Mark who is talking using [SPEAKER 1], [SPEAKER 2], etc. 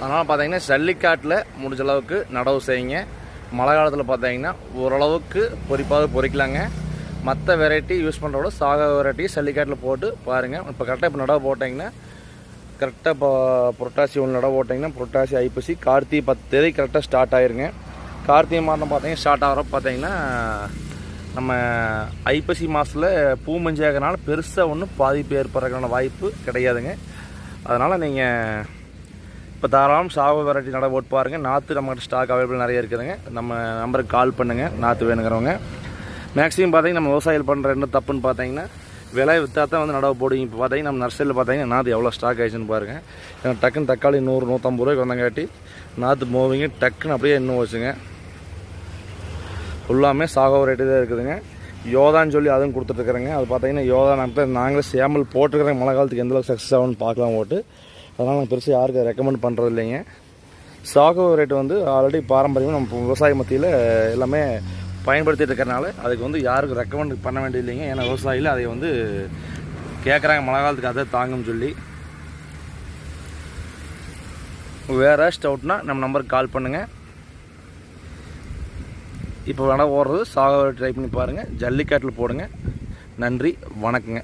[SPEAKER 1] அதனால் பார்த்தீங்கன்னா ஜல்லிக்காட்டில் முடிஞ்ச அளவுக்கு நடவு செய்யுங்க. மழை காலத்தில் பார்த்தீங்கன்னா ஓரளவுக்கு பொறிக்கலாங்க. மற்ற வெரைட்டி யூஸ் பண்ணுறோட சாக வெரைட்டி ஜல்லிக்காட்டில் போட்டு பாருங்கள். இப்போ கரெக்டாக இப்போ நடவு போட்டிங்கன்னா கரெக்டாக இப்போ புரட்டாசி ஒன்று நடவு போட்டிங்கன்னா புரட்டாசி ஐப்பசி கார்த்திகை 10 தேதி கரெக்டாக ஸ்டார்ட் ஆகிருங்க. கார்த்திகை மாதம் பார்த்தீங்கன்னா ஸ்டார்ட் ஆகிறப்ப பார்த்தீங்கன்னா நம்ம ஐப்பசி மாதத்தில் பூ மஞ்சள் ஆகிறனால பெருசாக ஒன்றும் பாதிப்பு ஏற்படுறதுக்கான வாய்ப்பு கிடையாதுங்க. அதனால் நீங்கள் இப்போ தாராளம் சாகு வெரைட்டி நடவு போட்டு பாருங்கள். நாற்று நம்மகிட்ட ஸ்டாக் அவைலபிள் நிறைய இருக்குதுங்க. நம்ம நம்பருக்கு கால் பண்ணுங்கள் நாற்று வேணுங்கிறவங்க. மேக்ஸிமம் பார்த்தீங்கன்னா நம்ம விவசாயிகள் பண்ணுற என்ன தப்புன்னு பார்த்தீங்கன்னா விலை விற்றா தான் வந்து நடவு போடுங்க. இப்போ பார்த்தீங்கன்னா நம்ம நர்சரியில் பார்த்தீங்கன்னா நாற்று எவ்வளோ ஸ்டாக் ஆகிடுச்சுன்னு பாருங்கள். ஏன்னா டக்குன்னு தக்காளி 100-150 ரூபாய்க்கு வந்தங்காட்டி நாற்று மூவிங்க டக்குன்னு அப்படியே இன்னும் வச்சுங்க. ஃபுல்லாமே சாகோ வெரைட்டி தான் இருக்குதுங்க. யோதான்னு சொல்லி அதுவும் கொடுத்துட்ருக்குறேங்க. அது பார்த்தீங்கன்னா யோதா நாங்களே சேமல் போட்டுருக்குறேங்க. மழை காலத்துக்கு எந்தளவுக்கு சக்ஸஸ் ஆகும்னு பார்க்கலாம் போட்டு. அதனால் நான் பெருசாக யாருக்கு ரெக்கமெண்ட் பண்ணுறது இல்லைங்க. சாகோ வெரைட்டி வந்து ஆல்ரெடி பாரம்பரியமாக நம்ம விவசாய மத்தியில் எல்லாமே பயன்படுத்திட்டு இருக்கிறனால அதுக்கு வந்து யாருக்கும் ரெக்கமெண்ட் பண்ண வேண்டியது இல்லைங்க. ஏன்னா விவசாயிகள் அதை வந்து கேட்குறாங்க மழை காலத்துக்கு அதை தாங்கும்னு சொல்லி. வேறு ஸ்டவுட்னா நம்ம நம்பருக்கு கால் பண்ணுங்கள். இப்போ வேணால் ஓடுறது சாகோ ட்ரை பண்ணி பாருங்கள். ஜல்லிக்காட்டில் போடுங்க. நன்றி, வணக்கங்க.